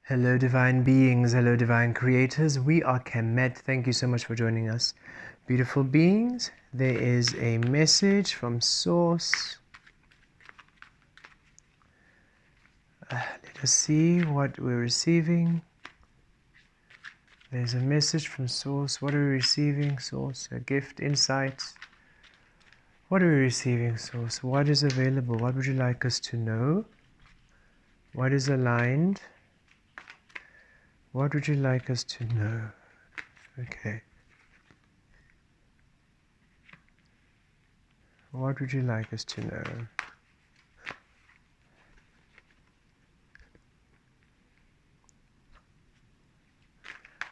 Hello divine beings, hello divine creators, we are Kemet. Thank you so much for joining us. Beautiful beings, there is a message from Source. Let us see what we're receiving. There's a message from Source. What are we receiving, Source? A gift, insight. What are we receiving, Source? What is available? What would you like us to know? What is aligned? What would you like us to know? Okay. What would you like us to know?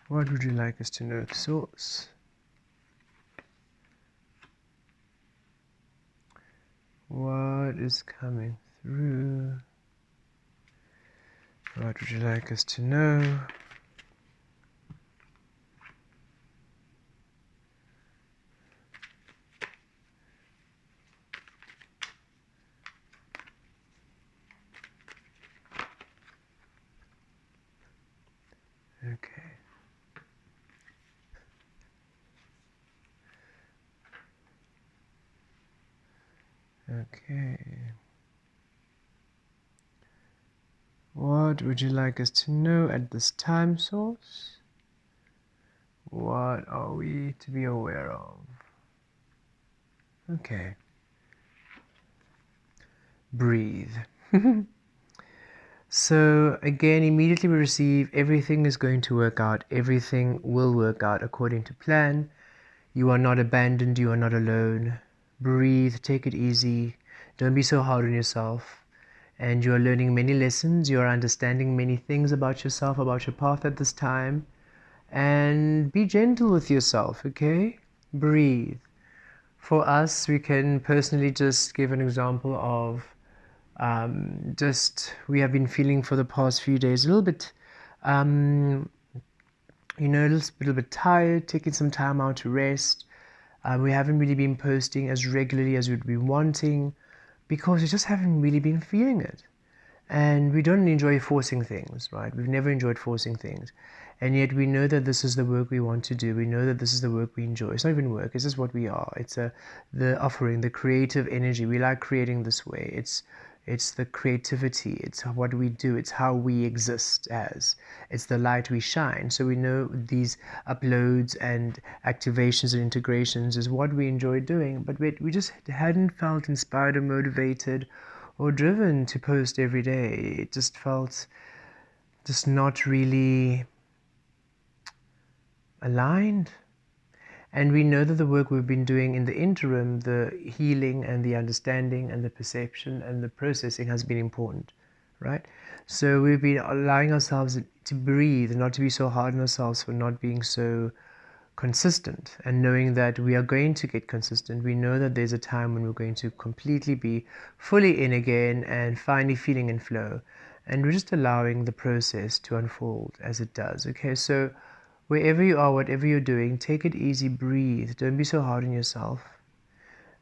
What would you like us to know, Source? What is coming through? What would you like us to know? Okay. Okay. What would you like us to know at this time, Source? What are we to be aware of? Okay. Breathe. So again, immediately we receive everything is going to work out. Everything will work out according to plan. You are not abandoned. You are not alone. Breathe. Take it easy. Don't be so hard on yourself. And you are learning many lessons. You are understanding many things about yourself, about your path at this time. And be gentle with yourself, okay? Breathe. For us, we can personally just give an example of we have been feeling for the past few days a little bit, a little bit tired, taking some time out to rest. We haven't really been posting as regularly as we'd be wanting because we just haven't really been feeling it. And we don't enjoy forcing things, right? We've never enjoyed forcing things. And yet we know that this is the work we want to do. We know that this is the work we enjoy. It's not even work, it's just what we are. It's the offering, the creative energy. We like creating this way. It's the creativity. It's what we do. It's how we exist as. It's the light we shine. So we know these uploads and activations and integrations is what we enjoy doing. But we just hadn't felt inspired or motivated or driven to post every day. It just felt just not really aligned. And we know that the work we've been doing in the interim, the healing and the understanding and the perception and the processing has been important, right? So we've been allowing ourselves to breathe, not to be so hard on ourselves for not being so consistent, and knowing that we are going to get consistent. We know that there's a time when we're going to completely be fully in again and finally feeling in flow. And we're just allowing the process to unfold as it does, okay? So wherever you are, whatever you're doing, take it easy, breathe. Don't be so hard on yourself.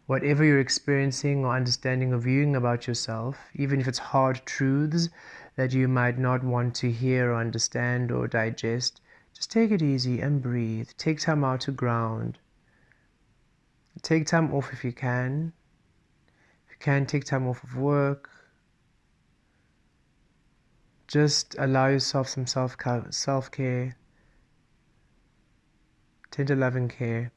Whatever you're experiencing or understanding or viewing about yourself, even if it's hard truths that you might not want to hear or understand or digest, just take it easy and breathe. Take time out to ground. Take time off if you can. If you can, take time off of work. Just allow yourself some self-care. Tender loving care.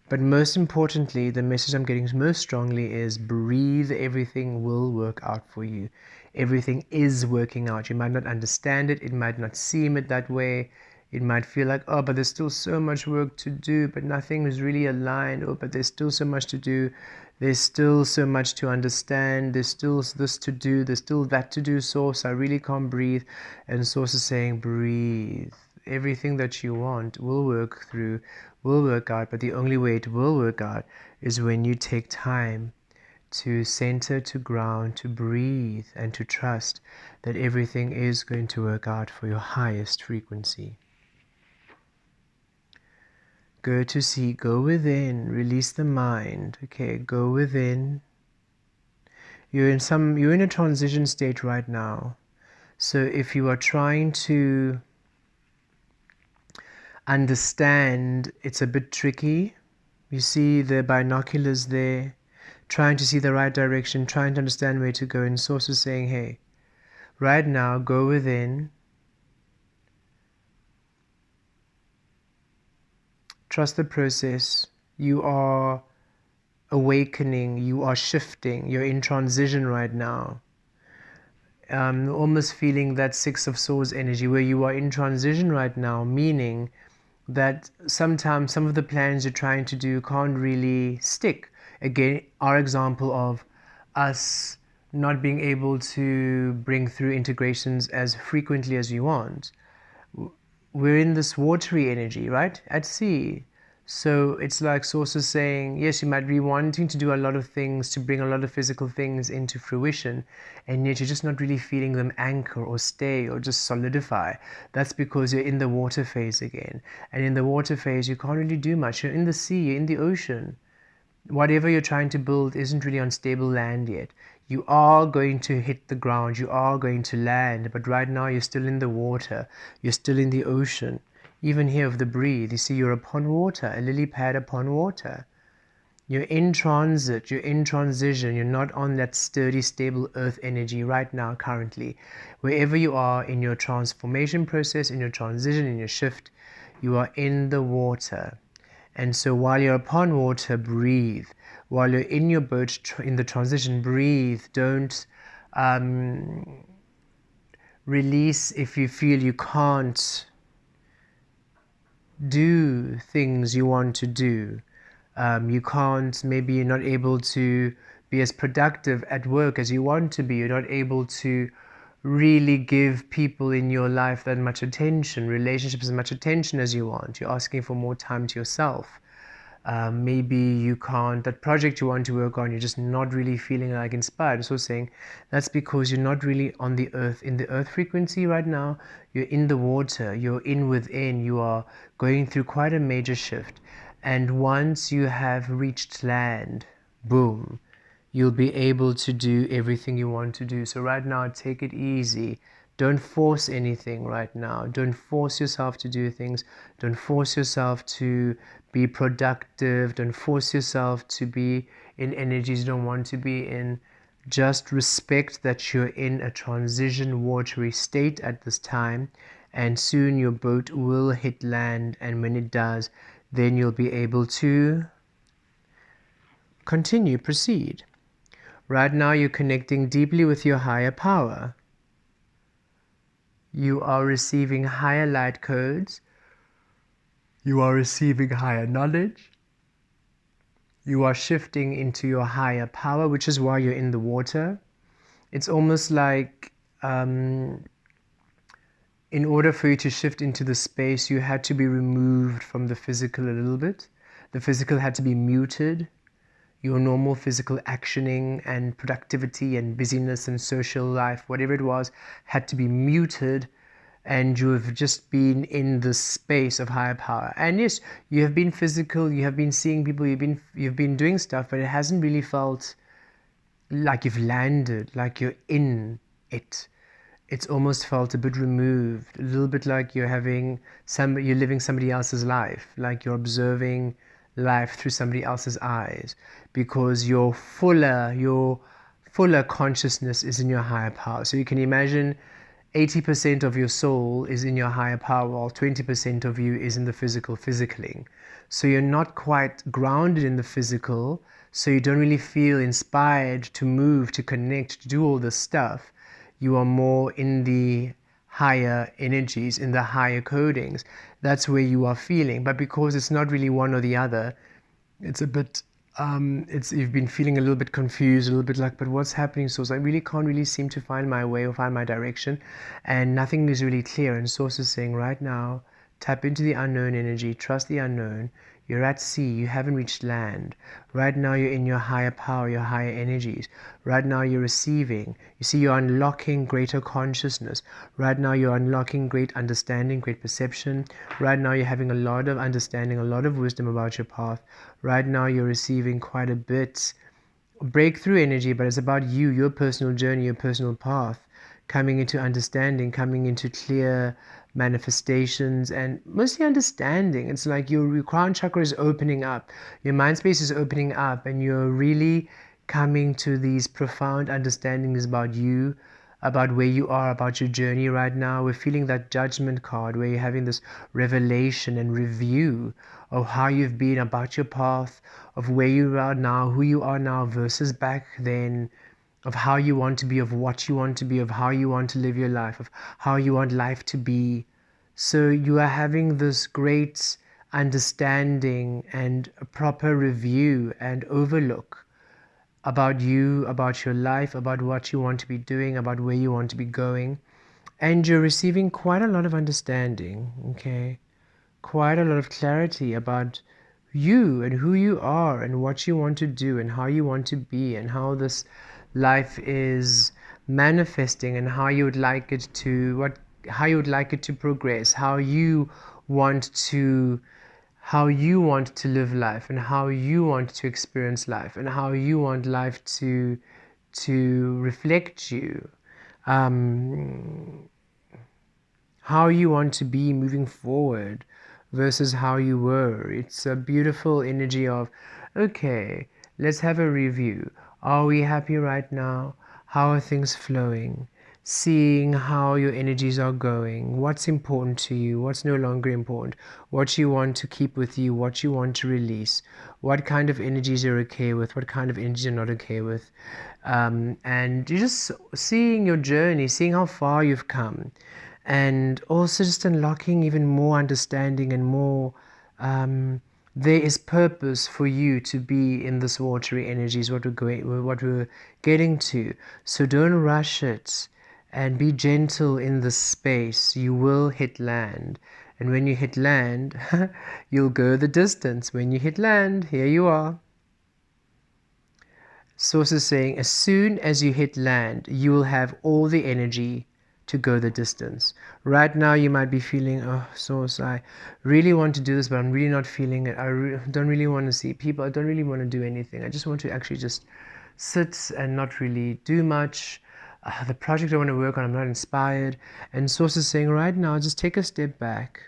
But most importantly, the message I'm getting most strongly is breathe. Everything will work out for you. Everything is working out. You might not understand it. It might not seem it that way. It might feel like, oh, but there's still so much work to do, but nothing is really aligned. Oh, but there's still so much to do. There's still so much to understand. There's still this to do. There's still that to do, Source. I really can't breathe. And Source is saying, breathe. Everything that you want will work out, but the only way it will work out is when you take time to center, to ground, to breathe, and to trust that everything is going to work out for your highest frequency. Go to see, go within, release the mind, okay, go within. You're in a transition state right now. So if you are trying to understand, it's a bit tricky. You see the binoculars there, trying to see the right direction, trying to understand where to go, and Source is saying, hey, right now, go within, trust the process. You are awakening, you are shifting, you're in transition right now. Almost feeling that Six of Swords energy where you are in transition right now, meaning that sometimes some of the plans you're trying to do can't really stick. Again, our example of us not being able to bring through integrations as frequently as we want. We're in this watery energy, right? At sea. So it's like Source is saying, yes, you might be wanting to do a lot of things to bring a lot of physical things into fruition, and yet you're just not really feeling them anchor or stay or just solidify. That's because you're in the water phase again. And in the water phase, you can't really do much. You're in the sea, you're in the ocean. Whatever you're trying to build isn't really on stable land yet. You are going to hit the ground, you are going to land, but right now you're still in the water, you're still in the ocean. Even here of the breathe, you see you're upon water, a lily pad upon water. You're in transit, you're in transition, you're not on that sturdy, stable earth energy right now, currently. Wherever you are in your transformation process, in your transition, in your shift, you are in the water. And so while you're upon water, breathe. While you're in your boat, in the transition, breathe. Don't release if you feel you can't do things you want to do. You can't, maybe you're not able to be as productive at work as you want to be. You're not able to really give people in your life that much attention, relationships as much attention as you want. You're asking for more time to yourself. Maybe you can't, that project you want to work on, you're just not really feeling like inspired. So saying that's because you're not really on the earth, in the earth frequency right now. You're in the water, you're in within, you are going through quite a major shift. And once you have reached land, boom, you'll be able to do everything you want to do. So right now, take it easy. Don't force anything right now. Don't force yourself to do things. Don't force yourself to be productive. Don't force yourself to be in energies you don't want to be in. Just respect that you're in a transition watery state at this time, and soon your boat will hit land, and when it does, then you'll be able to continue, proceed. Right now, you're connecting deeply with your higher power. You are receiving higher light codes. You are receiving higher knowledge. You are shifting into your higher power, which is why you're in the water. It's almost like in order for you to shift into the space, you had to be removed from the physical a little bit. The physical had to be muted. Your normal physical actioning and productivity and busyness and social life, whatever it was, had to be muted, and you have just been in the space of higher power. And yes, you have been physical, you have been seeing people, you've been doing stuff, but it hasn't really felt like you've landed, like you're in it. It's almost felt a bit removed, a little bit like you're living somebody else's life, like you're observing life through somebody else's eyes, because your fuller consciousness is in your higher power. So you can imagine 80% of your soul is in your higher power, while 20% of you is in the physicaling. So you're not quite grounded in the physical, so you don't really feel inspired to move, to connect, to do all this stuff. You are more in the higher energies, in the higher codings. That's where you are feeling. But because it's not really one or the other, it's a bit, you've been feeling a little bit confused, a little bit like, but what's happening? Source, I really can't really seem to find my way or find my direction, and nothing is really clear. And Source is saying right now, tap into the unknown energy, trust the unknown. You're at sea, you haven't reached land. Right now you're in your higher power, your higher energies. Right now you're receiving. You see, you're unlocking greater consciousness. Right now you're unlocking great understanding, great perception. Right now you're having a lot of understanding, a lot of wisdom about your path. Right now you're receiving quite a bit breakthrough energy, but it's about you, your personal journey, your personal path, coming into understanding, coming into clear manifestations, and mostly understanding. It's like your crown chakra is opening up, your mind space is opening up, and you're really coming to these profound understandings about you, about where you are, about your journey right now. We're feeling that judgment card where you're having this revelation and review of how you've been, about your path, of where you are now, who you are now versus back then, of how you want to be, of what you want to be, of how you want to live your life, of how you want life to be. So you are having this great understanding and a proper review and overlook about you, about your life, about what you want to be doing, about where you want to be going. And you're receiving quite a lot of understanding, okay? Quite a lot of clarity about you and who you are and what you want to do and how you want to be and how this life is manifesting and how you would like it to how you would like it to progress, how you want to live life and how you want to experience life and how you want life to reflect you, how you want to be moving forward versus how you were. It's a beautiful energy of, okay, let's have a review. Are we happy right now? How are things flowing? Seeing how your energies are going, what's important to you, what's no longer important, what you want to keep with you, what you want to release, what kind of energies you're okay with, what kind of energies you're not okay with. And you're just seeing your journey, seeing how far you've come, and also just unlocking even more understanding and more there is purpose for you to be in this watery energies, what we're getting to. So don't rush it and be gentle in the space. You will hit land, and when you hit land you'll go the distance. When you hit land, here you are. Source is saying as soon as you hit land you will have all the energy to go the distance. Right now you might be feeling, oh Source, I really want to do this but I'm really not feeling it. Don't really want to see people, I don't really want to do anything, I just want to actually just sit and not really do much. The project I want to work on, I'm not inspired. And Source is saying right now just take a step back.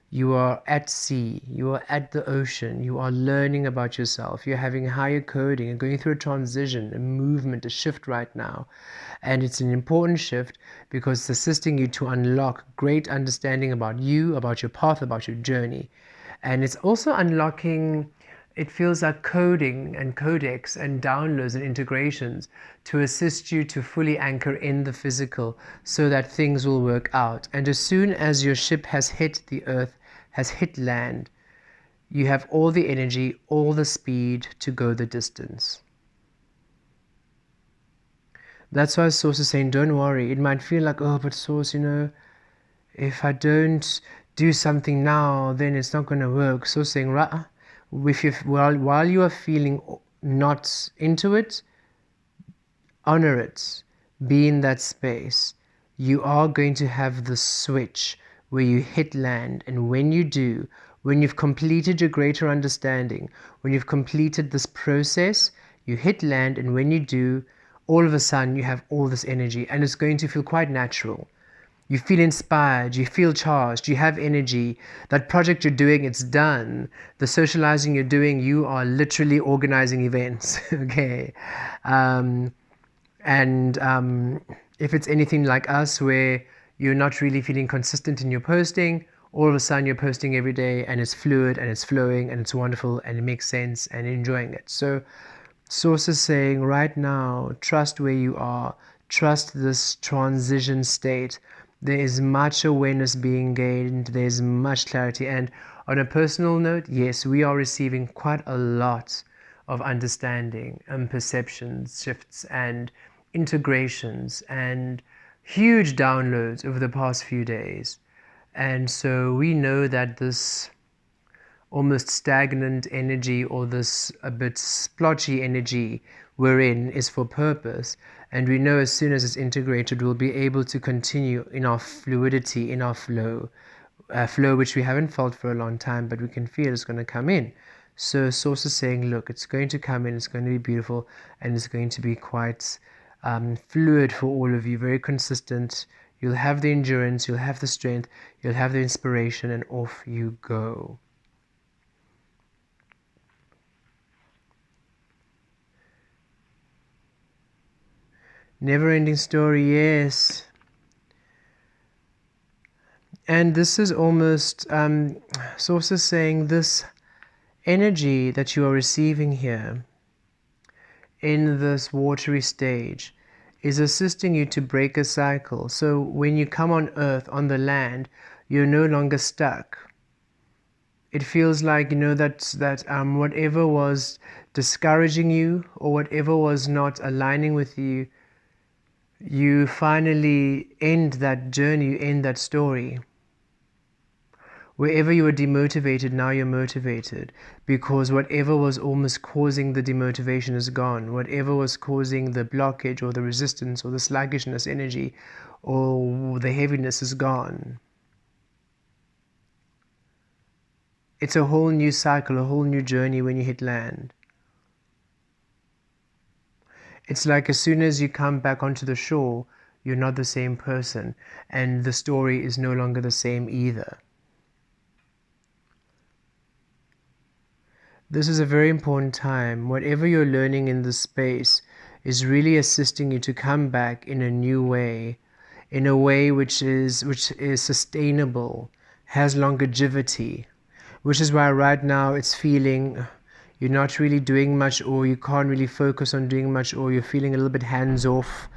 You are at sea, you are at the ocean, you are learning about yourself, you're having higher coding and going through a transition, a movement, a shift right now. And it's an important shift because it's assisting you to unlock great understanding about you, about your path, about your journey. And it's also unlocking, it feels like coding and codecs and downloads and integrations to assist you to fully anchor in the physical so that things will work out. And as soon as your ship has hit the earth, has hit land, you have all the energy, all the speed to go the distance. That's why Source is saying, don't worry. It might feel like, oh, but Source, if I don't do something now, then it's not going to work. Source saying, right, while you are feeling not into it, honor it. Be in that space. You are going to have the switch where you hit land, and when you do, when you've completed your greater understanding, when you've completed this process, you hit land, and when you do, all of a sudden you have all this energy and it's going to feel quite natural. You feel inspired, you feel charged, you have energy. That project you're doing, it's done. The socializing you're doing, you are literally organizing events. Okay. If it's anything like us where you're not really feeling consistent in your posting, all of a sudden you're posting every day and it's fluid and it's flowing and it's wonderful and it makes sense and enjoying it. So Source is saying right now, trust where you are, trust this transition state. There is much awareness being gained, there's much clarity. And on a personal note, yes, we are receiving quite a lot of understanding and perceptions, shifts and integrations and huge downloads over the past few days. And so we know that this almost stagnant energy or this a bit splotchy energy we're in is for purpose, and we know as soon as it's integrated we'll be able to continue in our fluidity, in our flow, which we haven't felt for a long time but we can feel it's going to come in. So Source is saying, look, it's going to come in, it's going to be beautiful, and it's going to be quite fluid for all of you, very consistent. You'll have the endurance, you'll have the strength, you'll have the inspiration, and off you go. Never-ending story, yes. And this is almost sources saying this energy that you are receiving here in this watery stage is assisting you to break a cycle. So when you come on earth, on the land, you're no longer stuck. It feels like, you know, that whatever was discouraging you or whatever was not aligning with you, you finally end that journey, you end that story. Wherever you were demotivated, now you're motivated, because whatever was almost causing the demotivation is gone. Whatever was causing the blockage or the resistance or the sluggishness energy or the heaviness is gone. It's a whole new cycle, a whole new journey when you hit land. It's like as soon as you come back onto the shore, you're not the same person, and the story is no longer the same either. This is a very important time. Whatever you're learning in this space is really assisting you to come back in a new way, in a way which is sustainable, has longevity, which is why right now it's feeling you're not really doing much, or you can't really focus on doing much, or you're feeling a little bit hands off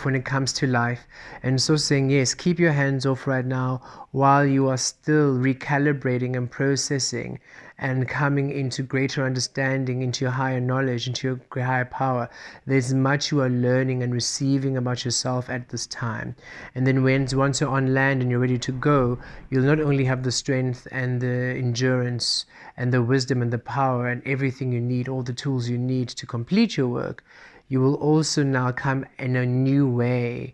when it comes to life. And so saying, yes, keep your hands off right now while you are still recalibrating and processing and coming into greater understanding, into your higher knowledge, into your higher power. There's much you are learning and receiving about yourself at this time. And then once you're on land and you're ready to go, you'll not only have the strength and the endurance and the wisdom and the power and everything you need, all the tools you need to complete your work, you will also now come in a new way,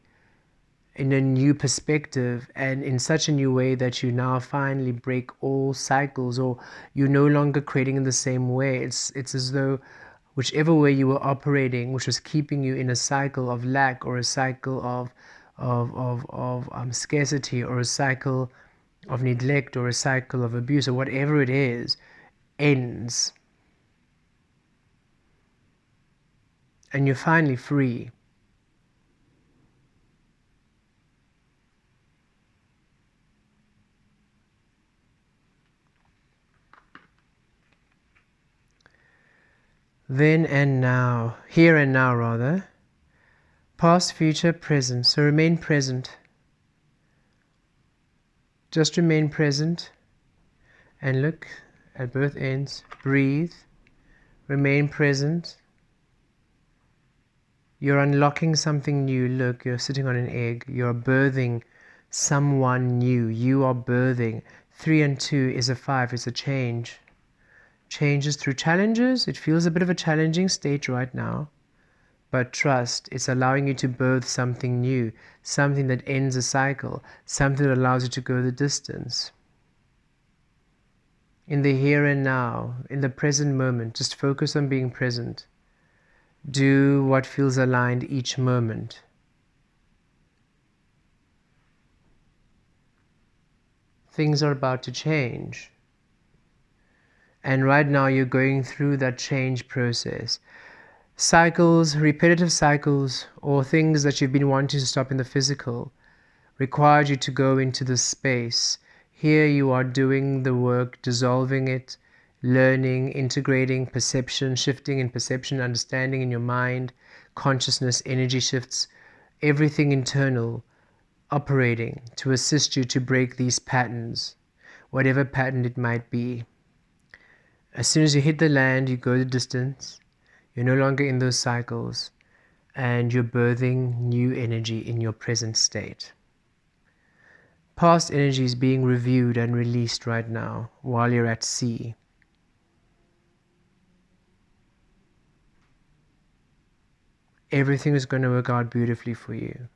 in a new perspective, and in such a new way that you now finally break all cycles, or you're no longer creating in the same way. It's as though whichever way you were operating, which was keeping you in a cycle of lack, or a cycle of scarcity, or a cycle of neglect, or a cycle of abuse, or whatever it is, ends. And you're finally free. Then and now, here and now rather, past, future, present. So remain present. Just remain present and look at both ends. Breathe. Remain present. You're unlocking something new. Look, you're sitting on an egg. You're birthing someone new. You are birthing. 3 and 2 is a 5. It's a change. Changes through challenges. It feels a bit of a challenging state right now. But trust, it's allowing you to birth something new. Something that ends a cycle. Something that allows you to go the distance. In the here and now, in the present moment, just focus on being present. Do what feels aligned each moment. Things are about to change. And right now you're going through that change process. Cycles, repetitive cycles, or things that you've been wanting to stop in the physical, required you to go into this space. Here you are doing the work, dissolving it, learning, integrating perception, shifting in perception, understanding in your mind, consciousness, energy shifts, everything internal operating to assist you to break these patterns, whatever pattern it might be. As soon as you hit the land, you go the distance. You're no longer in those cycles, and you're birthing new energy in your present state. Past energy is being reviewed and released right now while you're at sea. Everything is going to work out beautifully for you.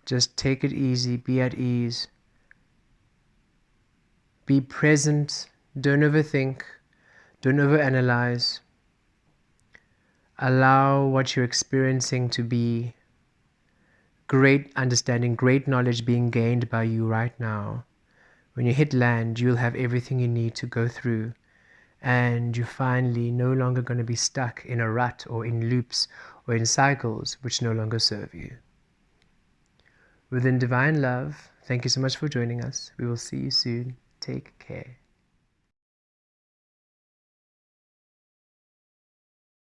Just take it easy, be at ease. Be present, don't overthink, don't overanalyze. Allow what you're experiencing to be great understanding, great knowledge being gained by you right now. When you hit land, you'll have everything you need to go through, and you're finally no longer going to be stuck in a rut or in loops or in cycles which no longer serve you. Within divine love, thank you so much for joining us. We will see you soon. Take care.